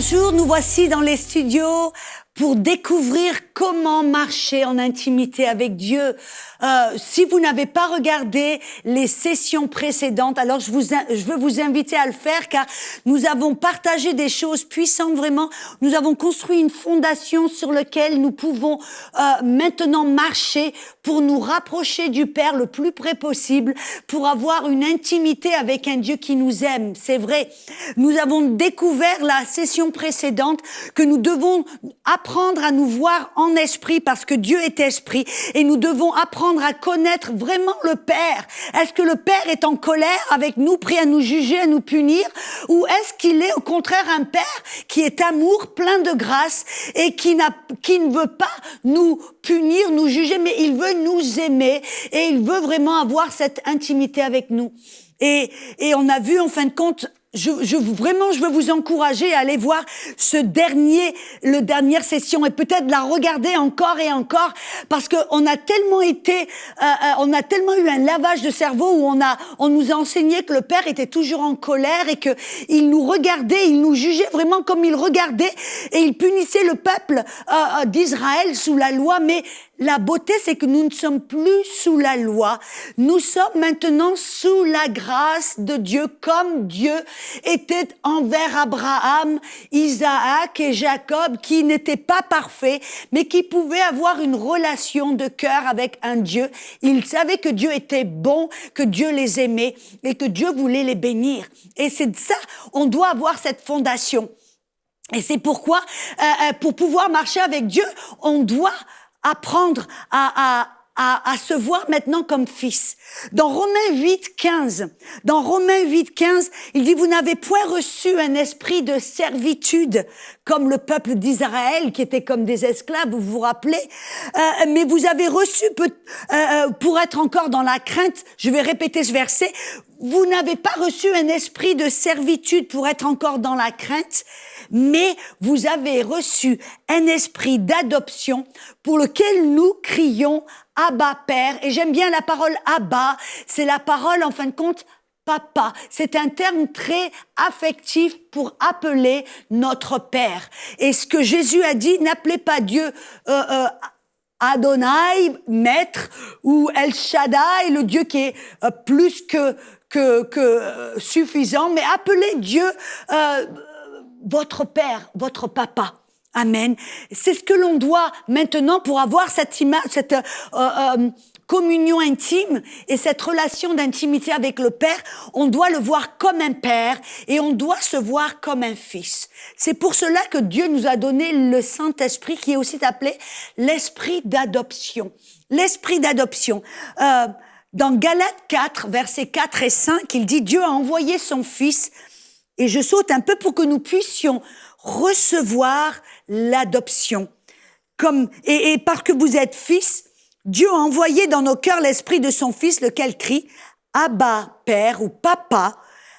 Bonjour, nous voici dans les studios pour découvrir comment marcher en intimité avec Dieu. Si vous n'avez pas regardé les sessions précédentes, alors je veux vous inviter à le faire car nous avons partagé des choses puissantes vraiment. Nous avons construit une fondation sur laquelle nous pouvons maintenant marcher pour nous rapprocher du Père le plus près possible, pour avoir une intimité avec un Dieu qui nous aime. C'est vrai, nous avons découvert la session précédente que nous devons apprendre à nous voir en esprit parce que Dieu est esprit et nous devons apprendre à connaître vraiment le Père. Est-ce que le Père est en colère avec nous, prêt à nous juger, à nous punir, ou est-ce qu'il est au contraire un Père qui est amour, plein de grâce et qui ne veut pas nous punir, nous juger, mais il veut nous aimer et il veut vraiment avoir cette intimité avec nous. Et on a vu en fin de compte, je veux vous encourager à aller voir le dernière session et peut-être la regarder encore et encore parce que on a tellement eu un lavage de cerveau où on nous a enseigné que le Père était toujours en colère et que il nous regardait, il nous jugeait vraiment comme il regardait et il punissait le peuple d'Israël sous la loi, mais la beauté, c'est que nous ne sommes plus sous la loi. Nous sommes maintenant sous la grâce de Dieu, comme Dieu était envers Abraham, Isaac et Jacob, qui n'étaient pas parfaits, mais qui pouvaient avoir une relation de cœur avec un Dieu. Ils savaient que Dieu était bon, que Dieu les aimait et que Dieu voulait les bénir. Et c'est de ça, on doit avoir cette fondation. Et c'est pourquoi, pour pouvoir marcher avec Dieu, on doit apprendre à se voir maintenant comme fils. Dans Romains 8:15, il dit « Vous n'avez point reçu un esprit de servitude comme le peuple d'Israël qui était comme des esclaves, vous vous rappelez, mais vous avez reçu, pour être encore dans la crainte, je vais répéter ce verset, vous n'avez pas reçu un esprit de servitude pour être encore dans la crainte, mais vous avez reçu un esprit d'adoption pour lequel nous crions Abba Père. Et j'aime bien la parole Abba, c'est la parole en fin de compte Papa. C'est un terme très affectif pour appeler notre Père. Et ce que Jésus a dit, n'appelez pas Dieu Adonai, maître, ou El Shaddai, le Dieu qui est plus que suffisant, mais appelez Dieu votre Père, votre Papa. Amen. C'est ce que l'on doit maintenant pour avoir cette communion intime et cette relation d'intimité avec le Père. On doit le voir comme un Père et on doit se voir comme un Fils. C'est pour cela que Dieu nous a donné le Saint-Esprit qui est aussi appelé l'Esprit d'adoption. L'Esprit d'adoption. Dans Galates 4, versets 4 et 5, il dit « Dieu a envoyé son Fils » et je saute un peu pour que nous puissions recevoir l'adoption. Et parce que vous êtes fils, Dieu a envoyé dans nos cœurs l'esprit de son Fils, lequel crie « Abba, Père » ou « Papa ».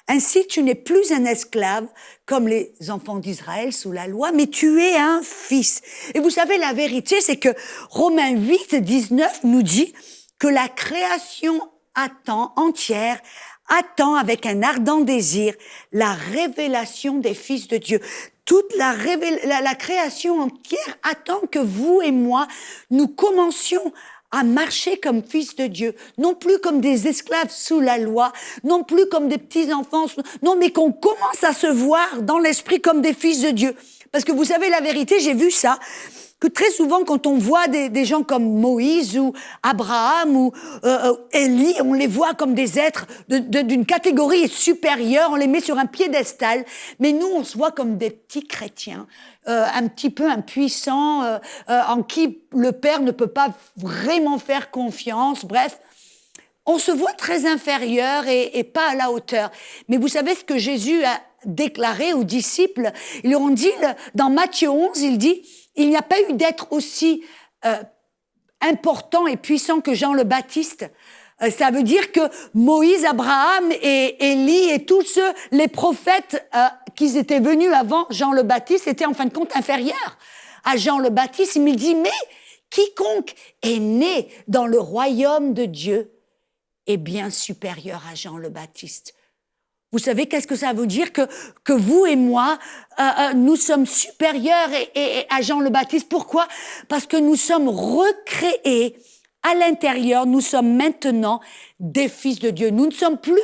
Ainsi, tu n'es plus un esclave comme les enfants d'Israël sous la loi, mais tu es un fils. Et vous savez, la vérité, c'est que Romains 8, 19 nous dit que la création entière attend avec un ardent désir la révélation des fils de Dieu. Toute la création entière attend que vous et moi, nous commencions à marcher comme fils de Dieu, non plus comme des esclaves sous la loi, non plus comme des petits-enfants, non, mais qu'on commence à se voir dans l'esprit comme des fils de Dieu. Parce que vous savez la vérité, j'ai vu ça, que très souvent quand on voit des gens comme Moïse ou Abraham ou Élie, on les voit comme des êtres d'une catégorie supérieure, on les met sur un piédestal, mais nous on se voit comme des petits chrétiens, un petit peu impuissants, en qui le Père ne peut pas vraiment faire confiance, bref. On se voit très inférieur et pas à la hauteur. Mais vous savez ce que Jésus a déclaré aux disciples? Ils leur ont dit, dans Matthieu 11, il dit, il n'y a pas eu d'être aussi important et puissant que Jean le Baptiste. Ça veut dire que Moïse, Abraham et Élie et tous ceux, les prophètes qui étaient venus avant Jean le Baptiste étaient en fin de compte inférieurs à Jean le Baptiste. Il me dit, mais quiconque est né dans le royaume de Dieu est bien supérieur à Jean le Baptiste. Vous savez qu'est-ce que ça veut dire que vous et moi, nous sommes supérieurs et à Jean le Baptiste. Pourquoi? Parce que nous sommes recréés à l'intérieur. Nous sommes maintenant des fils de Dieu. Nous ne sommes plus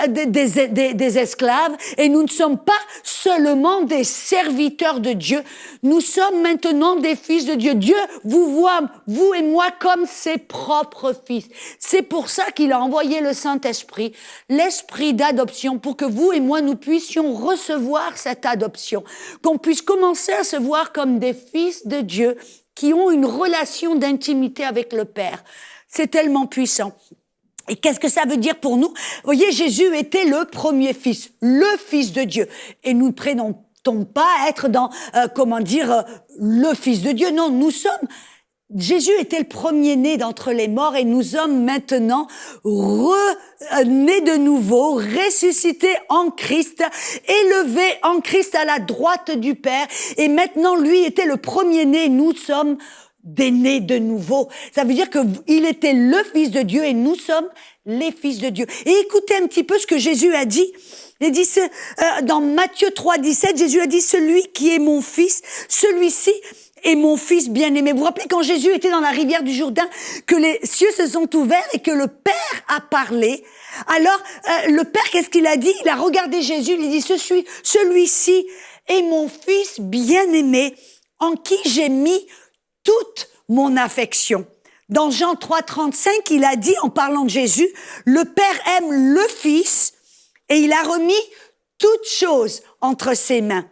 des esclaves et nous ne sommes pas seulement des serviteurs de Dieu. Nous sommes maintenant des fils de Dieu. Dieu vous voit, vous et moi, comme ses propres fils. C'est pour ça qu'il a envoyé le Saint-Esprit, l'Esprit d'adoption, pour que vous et moi, nous puissions recevoir cette adoption, qu'on puisse commencer à se voir comme des fils de Dieu qui ont une relation d'intimité avec le Père. C'est tellement puissant. Et qu'est-ce que ça veut dire pour nous? Vous voyez, Jésus était le premier fils, le fils de Dieu. Et nous ne prétendons pas être dans, le fils de Dieu. Non, Jésus était le premier-né d'entre les morts et nous sommes maintenant nés de nouveau, ressuscités en Christ, élevés en Christ à la droite du Père. Et maintenant, lui était le premier-né, nous sommes des nés de nouveau. Ça veut dire qu'il était le Fils de Dieu et nous sommes les fils de Dieu. Et écoutez un petit peu ce que Jésus a dit. Il dit dans Matthieu 3, 17, Jésus a dit « Celui qui est mon fils, celui-ci est mon fils bien-aimé ». Vous vous rappelez quand Jésus était dans la rivière du Jourdain, que les cieux se sont ouverts et que le Père a parlé. Alors, le Père, qu'est-ce qu'il a dit? Il a regardé Jésus, il dit « Celui-ci est mon fils bien-aimé, en qui j'ai mis toute mon affection ». Dans Jean 3, 35, il a dit, en parlant de Jésus, le Père aime le Fils et il a remis toutes choses entre ses mains.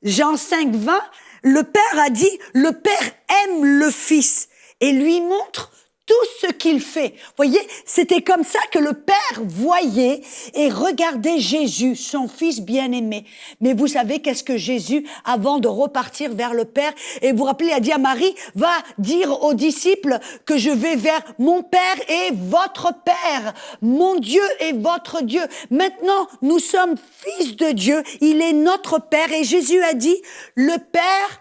Jean 5, 20, le Père a dit, le Père aime le Fils et lui montre tout ce qu'il fait. Vous voyez, c'était comme ça que le Père voyait et regardait Jésus, son Fils bien-aimé. Mais vous savez qu'est-ce que Jésus, avant de repartir vers le Père, et vous vous rappelez, il a dit à Marie, va dire aux disciples que je vais vers mon Père et votre Père, mon Dieu et votre Dieu. Maintenant, nous sommes fils de Dieu, il est notre Père, et Jésus a dit, le Père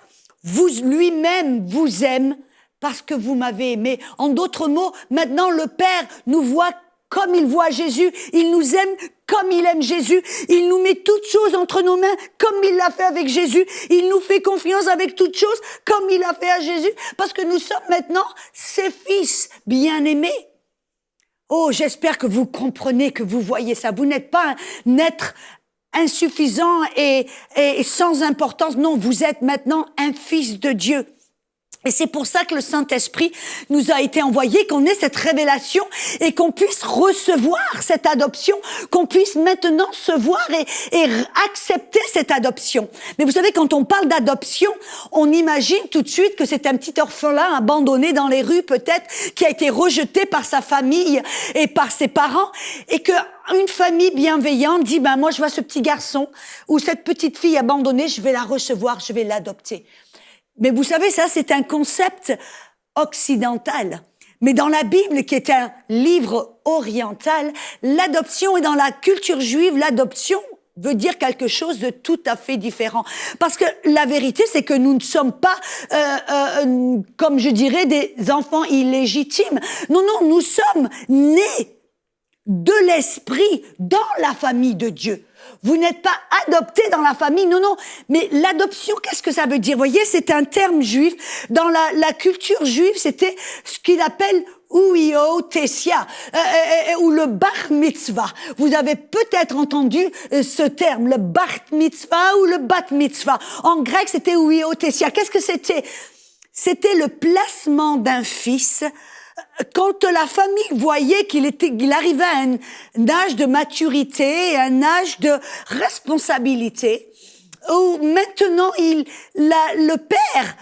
lui-même vous aime, parce que vous m'avez aimé. En d'autres mots, maintenant le Père nous voit comme il voit Jésus. Il nous aime comme il aime Jésus. Il nous met toutes choses entre nos mains comme il l'a fait avec Jésus. Il nous fait confiance avec toutes choses comme il a fait à Jésus. Parce que nous sommes maintenant ses fils bien-aimés. Oh, j'espère que vous comprenez, que vous voyez ça. Vous n'êtes pas un être insuffisant et sans importance. Non, vous êtes maintenant un fils de Dieu. Et c'est pour ça que le Saint-Esprit nous a été envoyé, qu'on ait cette révélation et qu'on puisse recevoir cette adoption, qu'on puisse maintenant se voir et accepter cette adoption. Mais vous savez, quand on parle d'adoption, on imagine tout de suite que c'est un petit orphelin abandonné dans les rues peut-être, qui a été rejeté par sa famille et par ses parents, et que une famille bienveillante dit, moi je vois ce petit garçon ou cette petite fille abandonnée, je vais la recevoir, je vais l'adopter. Mais vous savez, ça, c'est un concept occidental. Mais dans la Bible, qui est un livre oriental, l'adoption, et dans la culture juive, l'adoption veut dire quelque chose de tout à fait différent. Parce que la vérité, c'est que nous ne sommes pas, comme je dirais, des enfants illégitimes. Non, nous sommes nés de l'esprit dans la famille de Dieu. Vous n'êtes pas adopté dans la famille, non. Mais l'adoption, qu'est-ce que ça veut dire? Vous voyez, c'est un terme juif. Dans la culture juive, c'était ce qu'il appelle Huiothesia, ou le bar mitzvah. Vous avez peut-être entendu ce terme, le bar mitzvah ou le bat mitzvah. En grec, c'était Huiothesia. Qu'est-ce que c'était? C'était le placement d'un fils. Quand la famille voyait qu'il arrivait à un âge de maturité, un âge de responsabilité, où maintenant le père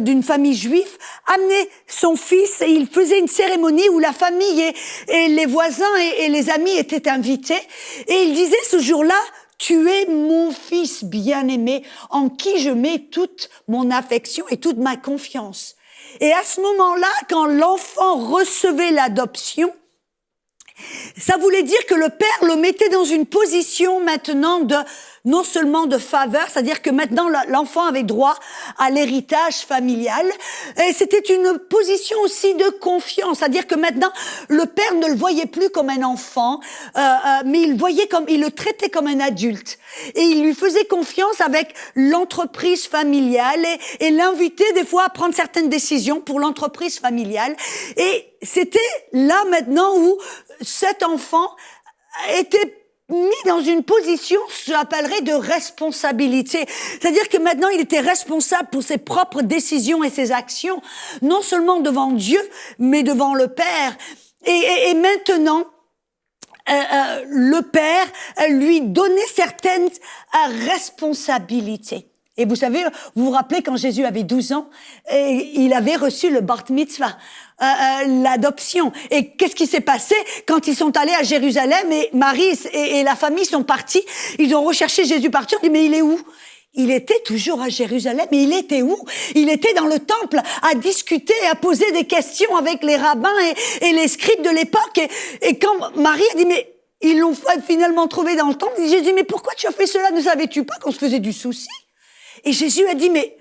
d'une famille juive amenait son fils et il faisait une cérémonie où la famille et les voisins et les amis étaient invités, et il disait ce jour-là, tu es mon fils bien-aimé en qui je mets toute mon affection et toute ma confiance. Et à ce moment-là, quand l'enfant recevait l'adoption, Ça voulait dire que le père le mettait dans une position maintenant non seulement de faveur, c'est-à-dire que maintenant l'enfant avait droit à l'héritage familial, et c'était une position aussi de confiance, c'est-à-dire que maintenant le père ne le voyait plus comme un enfant, mais il le traitait comme un adulte, et il lui faisait confiance avec l'entreprise familiale et l'invitait des fois à prendre certaines décisions pour l'entreprise familiale. Et c'était là maintenant où cet enfant était mis dans une position, je l'appellerais, de responsabilité. C'est-à-dire que maintenant, il était responsable pour ses propres décisions et ses actions, non seulement devant Dieu, mais devant le Père. Et maintenant, le Père lui donnait certaines responsabilités. Et vous savez, vous vous rappelez quand Jésus avait 12 ans, il avait reçu le Bar Mitzvah, l'adoption. Et qu'est-ce qui s'est passé quand ils sont allés à Jérusalem et Marie et la famille sont partis? Ils ont recherché Jésus partout. On dit, mais il est où? Il était toujours à Jérusalem, mais il était où? Il était dans le temple à discuter, à poser des questions avec les rabbins et les scribes de l'époque. Et quand Marie a dit, mais ils l'ont finalement trouvé dans le temple, il dit, Jésus, mais pourquoi tu as fait cela? Ne savais-tu pas qu'on se faisait du souci? Et Jésus a dit, mais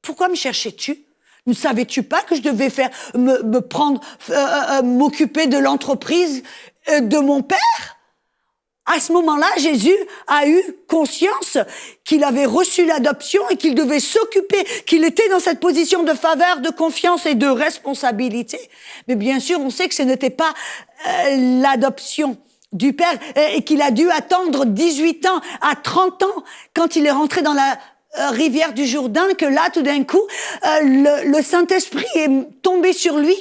pourquoi me cherchais-tu? Ne savais-tu pas que je devais m'occuper de l'entreprise de mon Père? À ce moment-là, Jésus a eu conscience qu'il avait reçu l'adoption et qu'il devait s'occuper, qu'il était dans cette position de faveur, de confiance et de responsabilité. Mais bien sûr, on sait que ce n'était pas l'adoption du Père et qu'il a dû attendre 18 ans à 30 ans quand il est rentré dans la rivière du Jourdain, que là, tout d'un coup, le Saint-Esprit est tombé sur lui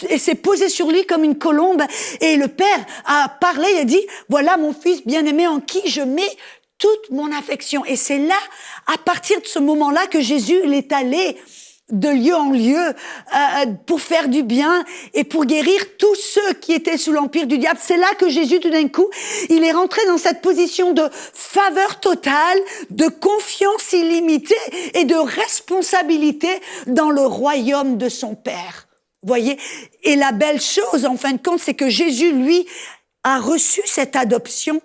et s'est posé sur lui comme une colombe. Et le Père a parlé, il a dit, voilà mon fils bien-aimé en qui je mets toute mon affection. Et c'est là, à partir de ce moment-là, que Jésus il est allé de lieu en lieu pour faire du bien et pour guérir tous ceux qui étaient sous l'empire du diable. C'est là que Jésus, tout d'un coup, il est rentré dans cette position de faveur totale, de confiance illimitée et de responsabilité dans le royaume de son Père. Voyez? Et la belle chose, en fin de compte, c'est que Jésus, lui, a reçu cette adoption,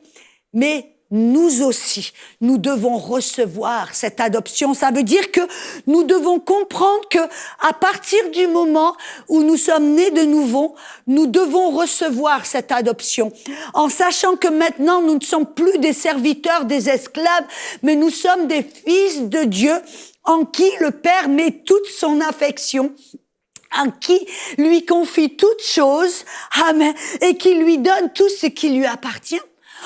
mais nous aussi, nous devons recevoir cette adoption. Ça veut dire que nous devons comprendre que à partir du moment où nous sommes nés de nouveau, nous devons recevoir cette adoption. En sachant que maintenant, nous ne sommes plus des serviteurs, des esclaves, mais nous sommes des fils de Dieu en qui le Père met toute son affection, en qui lui confie toutes choses, amen, et qui lui donne tout ce qui lui appartient.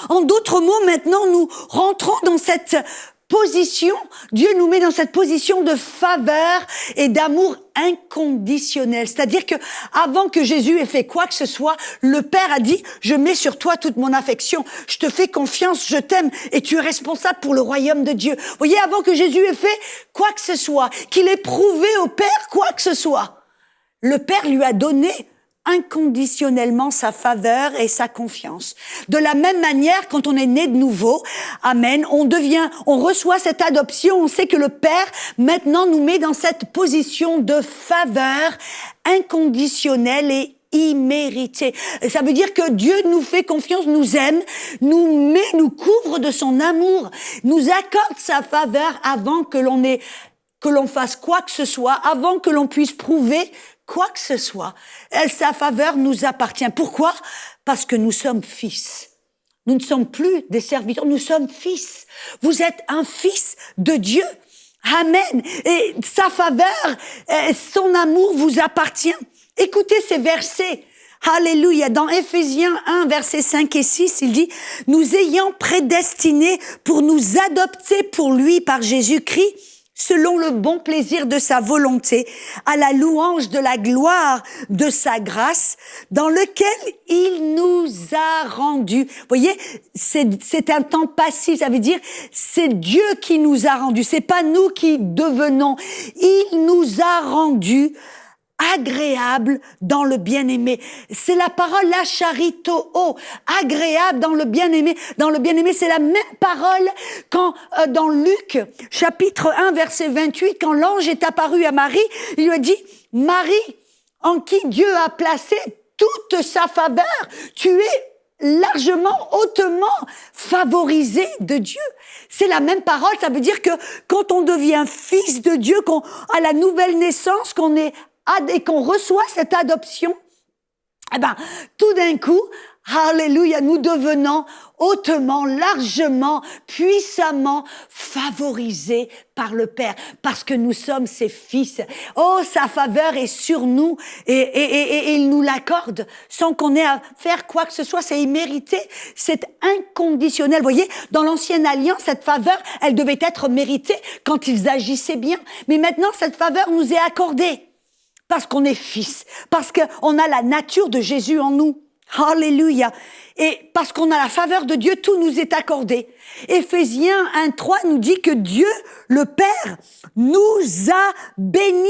En d'autres mots, maintenant, nous rentrons dans cette position, Dieu nous met dans cette position de faveur et d'amour inconditionnel. C'est-à-dire que avant que Jésus ait fait quoi que ce soit, le Père a dit, je mets sur toi toute mon affection, je te fais confiance, je t'aime et tu es responsable pour le royaume de Dieu. Vous voyez, avant que Jésus ait fait quoi que ce soit, qu'il ait prouvé au Père quoi que ce soit, le Père lui a donné inconditionnellement sa faveur et sa confiance. De la même manière, quand on est né de nouveau, amen, on reçoit cette adoption, on sait que le Père, maintenant, nous met dans cette position de faveur inconditionnelle et imméritée. Ça veut dire que Dieu nous fait confiance, nous aime, nous couvre de son amour, nous accorde sa faveur avant que l'on fasse quoi que ce soit, avant que l'on puisse prouver quoi que ce soit. Sa faveur nous appartient. Pourquoi? Parce que nous sommes fils. Nous ne sommes plus des serviteurs, nous sommes fils. Vous êtes un fils de Dieu. Amen. Et sa faveur, son amour vous appartient. Écoutez ces versets. Alléluia. Dans Éphésiens 1, versets 5 et 6, il dit, « Nous ayant prédestinés pour nous adopter pour lui par Jésus-Christ, selon le bon plaisir de sa volonté, à la louange de la gloire de sa grâce, dans lequel il nous a rendus. » Vous voyez, c'est un temps passif, ça veut dire, c'est Dieu qui nous a rendus, c'est pas nous qui devenons. Il nous a rendus agréable dans le bien-aimé. C'est la parole la charito, agréable dans le bien-aimé. Dans le bien-aimé, c'est la même parole quand dans Luc chapitre 1 verset 28, quand l'ange est apparu à Marie, il lui a dit, Marie, en qui Dieu a placé toute sa faveur. Tu es largement, hautement favorisé de Dieu. C'est la même parole, ça veut dire que quand on devient fils de Dieu, qu'on à la nouvelle naissance, et qu'on reçoit cette adoption, eh ben, tout d'un coup, alléluia, nous devenons hautement, largement, puissamment favorisés par le Père, parce que nous sommes ses fils. Oh, sa faveur est sur nous et il nous l'accorde sans qu'on ait à faire quoi que ce soit. C'est immérité, c'est inconditionnel. Vous voyez, dans l'ancienne alliance, cette faveur, elle devait être méritée quand ils agissaient bien. Mais maintenant, cette faveur nous est accordée parce qu'on est fils, parce qu'on a la nature de Jésus en nous. Alléluia. Et parce qu'on a la faveur de Dieu, tout nous est accordé. Éphésiens 1:3 nous dit que Dieu, le Père, nous a bénis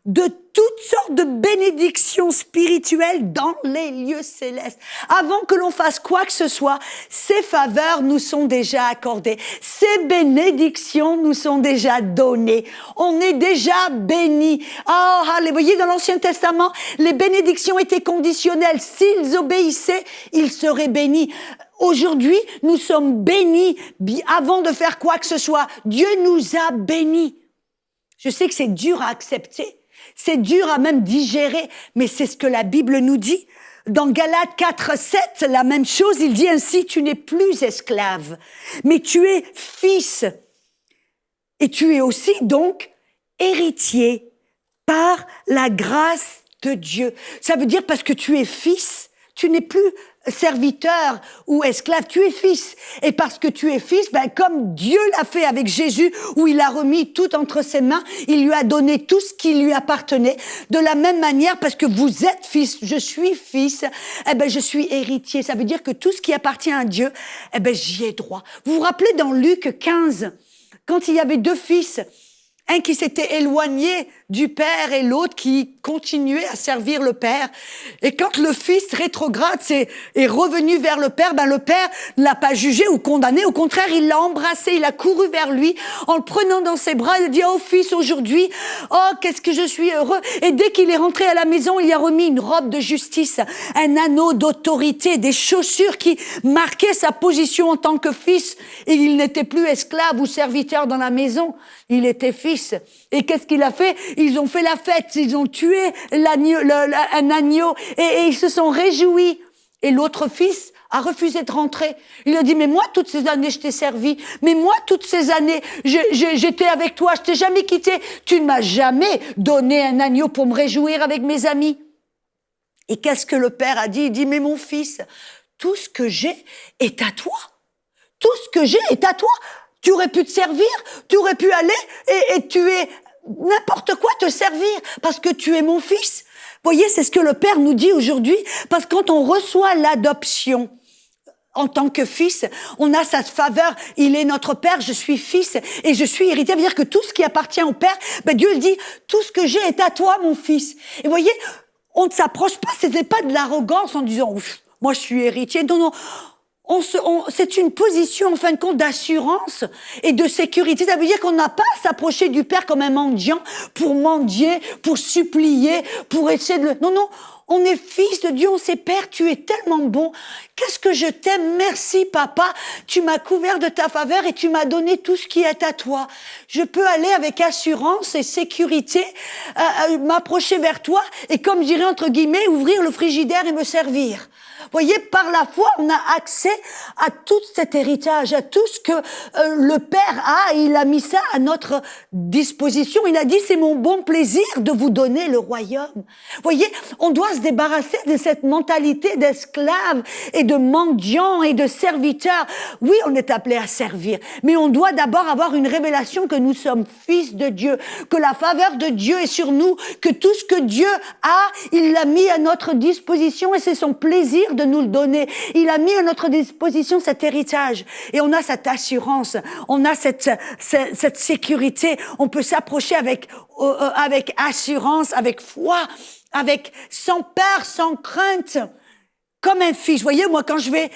de toutes sortes de bénédictions spirituelles dans les lieux célestes. Avant que l'on fasse quoi que ce soit, ces faveurs nous sont déjà accordées. Ces bénédictions nous sont déjà données. On est déjà bénis. Oh, allez, vous voyez, dans l'Ancien Testament, les bénédictions étaient conditionnelles. S'ils obéissaient, ils seraient bénis. Aujourd'hui, nous sommes bénis avant de faire quoi que ce soit. Dieu nous a bénis. Je sais que c'est dur à accepter. C'est dur à même digérer, mais c'est ce que la Bible nous dit. Dans Galates 4:7, la même chose, il dit ainsi, tu n'es plus esclave, mais tu es fils. Et tu es aussi donc héritier par la grâce de Dieu. Ça veut dire parce que tu es fils, tu n'es plus serviteur ou esclave, tu es fils. Et parce que tu es fils, comme Dieu l'a fait avec Jésus, où il a remis tout entre ses mains, il lui a donné tout ce qui lui appartenait. De la même manière, parce que vous êtes fils, je suis fils, je suis héritier. Ça veut dire que tout ce qui appartient à Dieu, j'y ai droit. Vous vous rappelez dans Luc 15, quand il y avait deux fils, un qui s'était éloigné du Père et l'autre qui continuait à servir le Père. Et quand le fils rétrograde est revenu vers le Père, le Père ne l'a pas jugé ou condamné. Au contraire, il l'a embrassé, il a couru vers lui en le prenant dans ses bras. Il a dit, oh fils, aujourd'hui, oh qu'est-ce que je suis heureux. Et dès qu'il est rentré à la maison, il lui a remis une robe de justice, un anneau d'autorité, des chaussures qui marquaient sa position en tant que fils. Et il n'était plus esclave ou serviteur dans la maison. Il était fils. Et qu'est-ce qu'il a fait? Ils ont fait la fête, ils ont tué un agneau et ils se sont réjouis. Et l'autre fils a refusé de rentrer. Il a dit, mais moi, toutes ces années, je t'ai servi. Mais moi, toutes ces années, j'étais avec toi, je t'ai jamais quitté. Tu ne m'as jamais donné un agneau pour me réjouir avec mes amis. Et qu'est-ce que le père a dit? Il dit, mais mon fils, tout ce que j'ai est à toi. Tout ce que j'ai est à toi. Tu aurais pu te servir, tu aurais pu aller et tu es n'importe quoi te servir parce que tu es mon fils. Vous voyez, c'est ce que le Père nous dit aujourd'hui, parce que quand on reçoit l'adoption en tant que fils, on a sa faveur. Il est notre Père, je suis fils et je suis héritier. Ça veut dire que tout ce qui appartient au Père, Dieu le dit, tout ce que j'ai est à toi, mon fils. Et vous voyez, on ne s'approche pas, c'était pas de l'arrogance en disant, moi je suis héritier. Non, non. C'est une position, en fin de compte, d'assurance et de sécurité. Ça veut dire qu'on n'a pas à s'approcher du Père comme un mendiant pour mendier, pour supplier, pour essayer de... Non, non, on est fils de Dieu, on sait, Père, tu es tellement bon. Qu'est-ce que je t'aime, merci papa. Tu m'as couvert de ta faveur et tu m'as donné tout ce qui est à toi. Je peux aller avec assurance et sécurité, m'approcher vers toi et, comme je dirais entre guillemets, ouvrir le frigidaire et me servir. Vous voyez, par la foi, on a accès à tout cet héritage, à tout ce que le Père a, et il a mis ça à notre disposition. Il a dit, c'est mon bon plaisir de vous donner le royaume. Vous voyez, on doit se débarrasser de cette mentalité d'esclave et de mendiant et de serviteur. Oui, on est appelé à servir, mais on doit d'abord avoir une révélation que nous sommes fils de Dieu, que la faveur de Dieu est sur nous, que tout ce que Dieu a, il l'a mis à notre disposition et c'est son plaisir de nous le donner. Il a mis à notre disposition cet héritage et on a cette assurance, on a cette sécurité. On peut s'approcher avec assurance, avec foi, avec sans peur, sans crainte. comme un fils. Vous voyez, moi, quand je vais...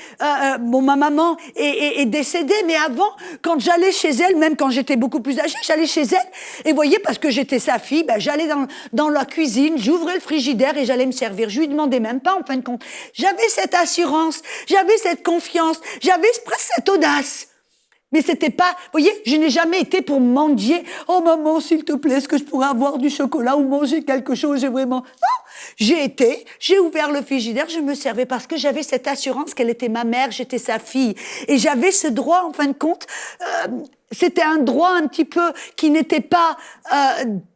bon, ma maman est décédée, mais avant, quand j'allais chez elle, même quand j'étais beaucoup plus âgée, j'allais chez elle. Et vous voyez, parce que j'étais sa fille, ben, j'allais dans la cuisine, j'ouvrais le frigidaire et j'allais me servir. Je lui demandais même pas, en fin de compte. J'avais cette assurance, j'avais cette confiance, j'avais presque cette audace. Mais c'était pas, vous voyez, je n'ai jamais été pour mendier. Oh maman, s'il te plaît, est-ce que je pourrais avoir du chocolat ou manger quelque chose? J'ai vraiment... Non, j'ai ouvert le frigidaire, je me servais parce que j'avais cette assurance qu'elle était ma mère, j'étais sa fille. Et j'avais ce droit, en fin de compte, c'était un droit un petit peu qui n'était pas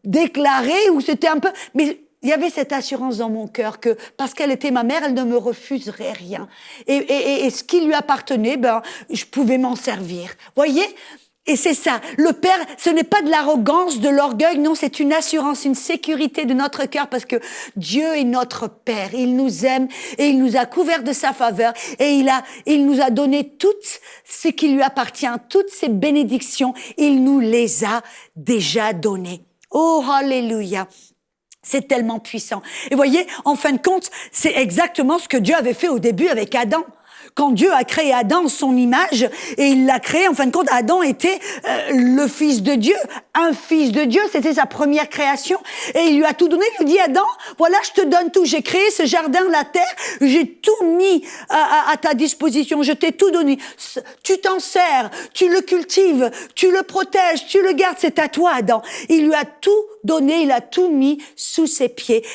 déclaré, ou c'était un peu... Mais il y avait cette assurance dans mon cœur que, parce qu'elle était ma mère, elle ne me refuserait rien. Et ce qui lui appartenait, ben, je pouvais m'en servir. Voyez? Et c'est ça. Le Père, ce n'est pas de l'arrogance, de l'orgueil, non, c'est une assurance, une sécurité de notre cœur, parce que Dieu est notre Père. Il nous aime et il nous a couverts de sa faveur et il nous a donné tout ce qui lui appartient, toutes ses bénédictions. Il nous les a déjà données. Oh, alléluia. C'est tellement puissant. Et voyez, en fin de compte, c'est exactement ce que Dieu avait fait au début avec Adam. Quand Dieu a créé Adam en son image, et il l'a créé, en fin de compte, Adam était le fils de Dieu. Un fils de Dieu, c'était sa première création. Et il lui a tout donné, il lui dit, Adam, voilà, je te donne tout. J'ai créé ce jardin, la terre, j'ai tout mis à ta disposition, je t'ai tout donné. Tu t'en sers, tu le cultives, tu le protèges, tu le gardes, c'est à toi, Adam. Il lui a tout donné, il a tout mis sous ses pieds.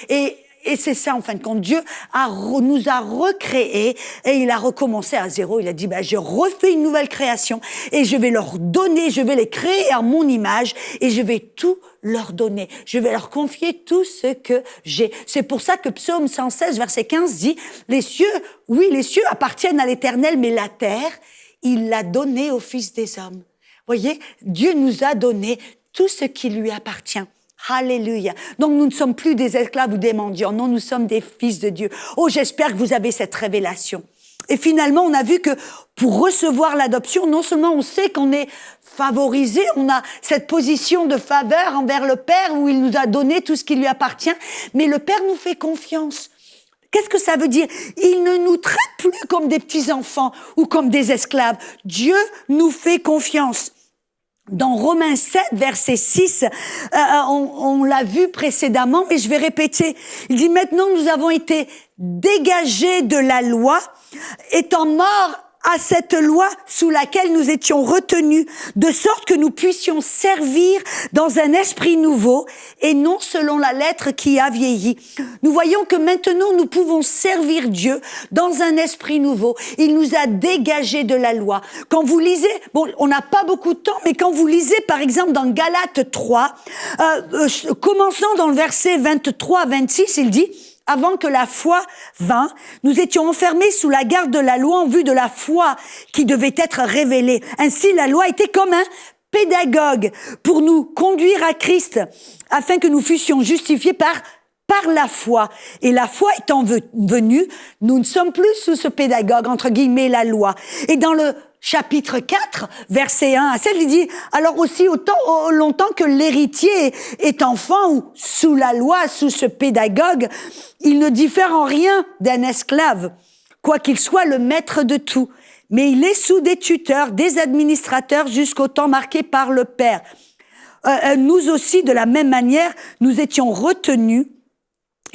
Et c'est ça, en fin de compte, Dieu nous a recréés et il a recommencé à zéro. Il a dit, je refais une nouvelle création et je vais leur donner, je vais les créer à mon image et je vais tout leur donner. Je vais leur confier tout ce que j'ai. C'est pour ça que Psaume 116, verset 15 dit, les cieux appartiennent à l'Éternel, mais la terre, il l'a donnée aux fils des hommes. Voyez, Dieu nous a donné tout ce qui lui appartient. Alléluia. Donc, nous ne sommes plus des esclaves ou des mendiants. Non, nous sommes des fils de Dieu. Oh, j'espère que vous avez cette révélation. Et finalement, on a vu que pour recevoir l'adoption, non seulement on sait qu'on est favorisé, on a cette position de faveur envers le Père où il nous a donné tout ce qui lui appartient, mais le Père nous fait confiance. Qu'est-ce que ça veut dire? Il ne nous traite plus comme des petits-enfants ou comme des esclaves. Dieu nous fait confiance. Dans Romains 7, verset 6, on l'a vu précédemment, mais je vais répéter. Il dit, maintenant nous avons été dégagés de la loi, étant morts à cette loi sous laquelle nous étions retenus, de sorte que nous puissions servir dans un esprit nouveau et non selon la lettre qui a vieilli. Nous voyons que maintenant nous pouvons servir Dieu dans un esprit nouveau. Il nous a dégagés de la loi. Quand vous lisez, bon, on n'a pas beaucoup de temps, mais quand vous lisez par exemple dans Galates 3, commençant dans le verset 23-26, il dit, avant que la foi vînt, nous étions enfermés sous la garde de la loi en vue de la foi qui devait être révélée. Ainsi, la loi était comme un pédagogue pour nous conduire à Christ, afin que nous fussions justifiés par la foi. Et la foi étant venue, nous ne sommes plus sous ce pédagogue, entre guillemets, la loi. Et dans le chapitre 4, verset 1 à 7, il dit, alors aussi longtemps que l'héritier est enfant ou sous la loi, sous ce pédagogue, il ne diffère en rien d'un esclave, quoiqu'il soit le maître de tout. Mais il est sous des tuteurs, des administrateurs jusqu'au temps marqué par le Père. Nous aussi, de la même manière, nous étions retenus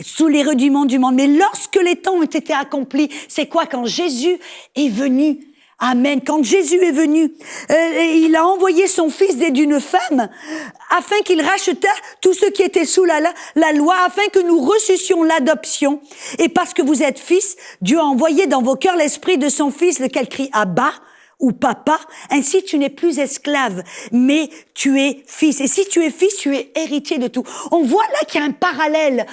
sous les rudiments du monde. Mais lorsque les temps ont été accomplis, c'est quoi? Quand Jésus est venu. Amen. Quand Jésus est venu, il a envoyé son fils né d'une femme afin qu'il rachetât tous ceux qui étaient sous la loi, afin que nous reçussions l'adoption. Et parce que vous êtes fils, Dieu a envoyé dans vos cœurs l'esprit de son fils, lequel crie Abba ou papa. Ainsi, tu n'es plus esclave, mais tu es fils. Et si tu es fils, tu es héritier de tout. On voit là qu'il y a un parallèle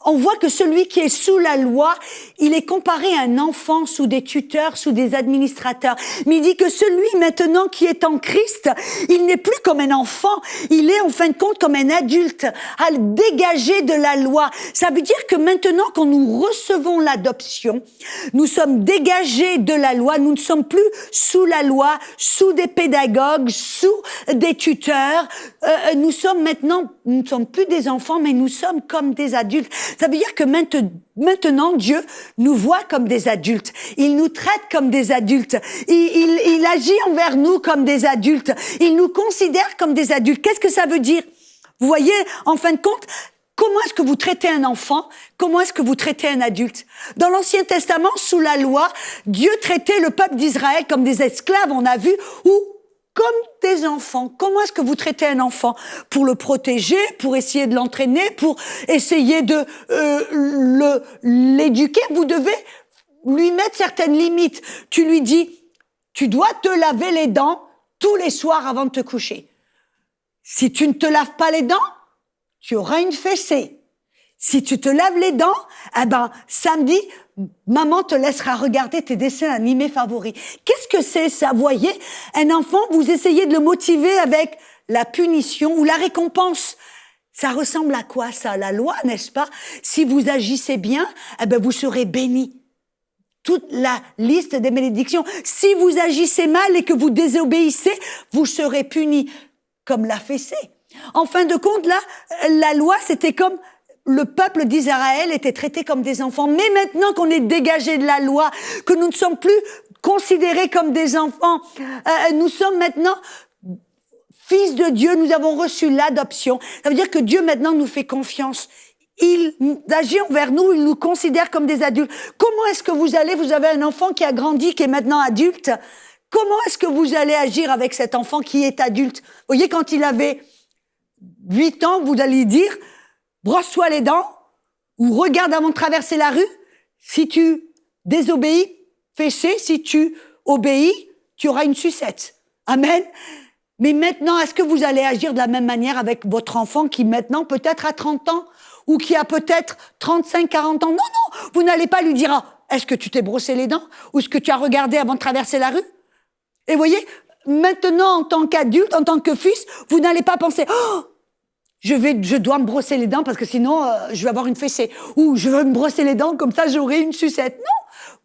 on voit que celui qui est sous la loi, il est comparé à un enfant sous des tuteurs, sous des administrateurs. Mais il dit que celui maintenant qui est en Christ, il n'est plus comme un enfant, il est en fin de compte comme un adulte, à le dégager de la loi. Ça veut dire que maintenant, quand nous recevons l'adoption, nous sommes dégagés de la loi, nous ne sommes plus sous la loi, sous des pédagogues, sous des tuteurs. Nous sommes plus des enfants, mais nous sommes comme des adultes. Ça veut dire que maintenant, Dieu nous voit comme des adultes. Il nous traite comme des adultes. Il agit envers nous comme des adultes. Il nous considère comme des adultes. Qu'est-ce que ça veut dire? Vous voyez, en fin de compte, comment est-ce que vous traitez un enfant? Comment est-ce que vous traitez un adulte? Dans l'Ancien Testament, sous la loi, Dieu traitait le peuple d'Israël comme des esclaves, on a vu, ou comme des enfants. Comment est-ce que vous traitez un enfant? Pour le protéger, pour essayer de l'entraîner, pour essayer de l'éduquer, vous devez lui mettre certaines limites. Tu lui dis, tu dois te laver les dents tous les soirs avant de te coucher. Si tu ne te laves pas les dents, tu auras une fessée. Si tu te laves les dents, samedi, maman te laissera regarder tes dessins animés favoris. Qu'est-ce que c'est ça? Vous voyez, un enfant, vous essayez de le motiver avec la punition ou la récompense. Ça ressemble à quoi ça? La loi, n'est-ce pas? Si vous agissez bien, vous serez bénis. Toute la liste des bénédictions. Si vous agissez mal et que vous désobéissez, vous serez punis. Comme la fessée. En fin de compte, là, la loi, c'était comme le peuple d'Israël était traité comme des enfants. Mais maintenant qu'on est dégagé de la loi, que nous ne sommes plus considérés comme des enfants, nous sommes maintenant fils de Dieu, nous avons reçu l'adoption. Ça veut dire que Dieu maintenant nous fait confiance. Il agit envers nous, il nous considère comme des adultes. Comment est-ce que vous avez un enfant qui a grandi, qui est maintenant adulte? Comment est-ce que vous allez agir avec cet enfant qui est adulte? Vous voyez, quand il avait 8 ans, vous allez dire, brosse-toi les dents, ou regarde avant de traverser la rue. Si tu désobéis, fessée. Si tu obéis, tu auras une sucette. Amen. Mais maintenant, est-ce que vous allez agir de la même manière avec votre enfant qui maintenant peut-être a 30 ans, ou qui a peut-être 35, 40 ans? Non, vous n'allez pas lui dire, est-ce que tu t'es brossé les dents? Ou est-ce que tu as regardé avant de traverser la rue? Et vous voyez, maintenant, en tant qu'adulte, en tant que fils, vous n'allez pas penser, je dois me brosser les dents parce que sinon, je vais avoir une fessée. Ou je veux me brosser les dents, comme ça, j'aurai une sucette. Non!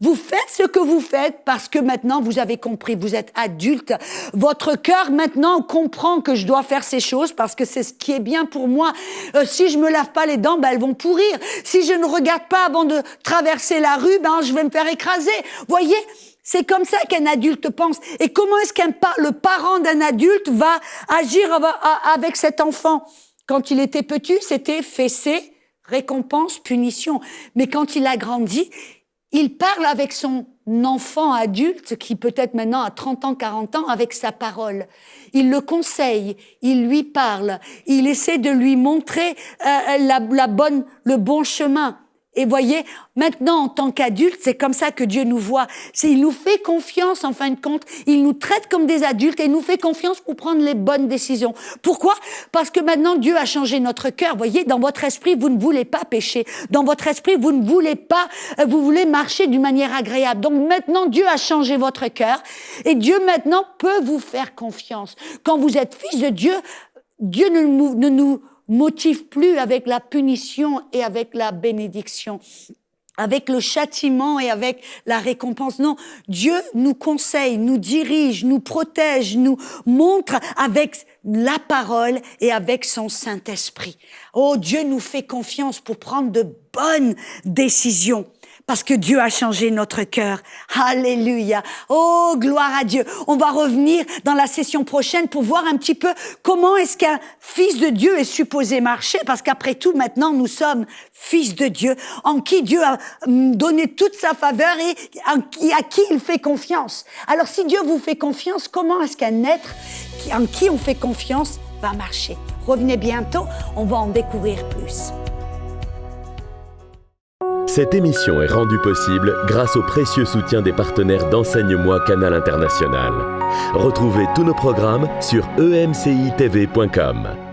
Vous faites ce que vous faites parce que maintenant, vous avez compris, vous êtes adulte. Votre cœur, maintenant, comprend que je dois faire ces choses parce que c'est ce qui est bien pour moi. Si je me lave pas les dents, elles vont pourrir. Si je ne regarde pas avant de traverser la rue, je vais me faire écraser. Voyez? C'est comme ça qu'un adulte pense. Et comment est-ce le parent d'un adulte va agir avec cet enfant? Quand il était petit, c'était fessée, récompense, punition. Mais quand il a grandi, il parle avec son enfant adulte, qui peut-être maintenant a 30 ans, 40 ans, avec sa parole. Il le conseille, il lui parle, il essaie de lui montrer le bon chemin. Et voyez, maintenant, en tant qu'adulte, c'est comme ça que Dieu nous voit. Il nous fait confiance, en fin de compte. Il nous traite comme des adultes et il nous fait confiance pour prendre les bonnes décisions. Pourquoi? Parce que maintenant, Dieu a changé notre cœur. Voyez, dans votre esprit, vous ne voulez pas pécher. Dans votre esprit, vous ne voulez pas, vous voulez marcher d'une manière agréable. Donc maintenant, Dieu a changé votre cœur et Dieu maintenant peut vous faire confiance. Quand vous êtes fils de Dieu, Dieu ne nous motive plus avec la punition et avec la bénédiction, avec le châtiment et avec la récompense. Non, Dieu nous conseille, nous dirige, nous protège, nous montre avec la parole et avec son Saint-Esprit. Oh, Dieu nous fait confiance pour prendre de bonnes décisions. Parce que Dieu a changé notre cœur. Alléluia. Oh, gloire à Dieu. On va revenir dans la session prochaine pour voir un petit peu comment est-ce qu'un fils de Dieu est supposé marcher. Parce qu'après tout, maintenant, nous sommes fils de Dieu, en qui Dieu a donné toute sa faveur et à qui il fait confiance. Alors, si Dieu vous fait confiance, comment est-ce qu'un être en qui on fait confiance va marcher? Revenez bientôt, on va en découvrir plus. Cette émission est rendue possible grâce au précieux soutien des partenaires d'Enseigne-moi Canal International. Retrouvez tous nos programmes sur emcitv.com.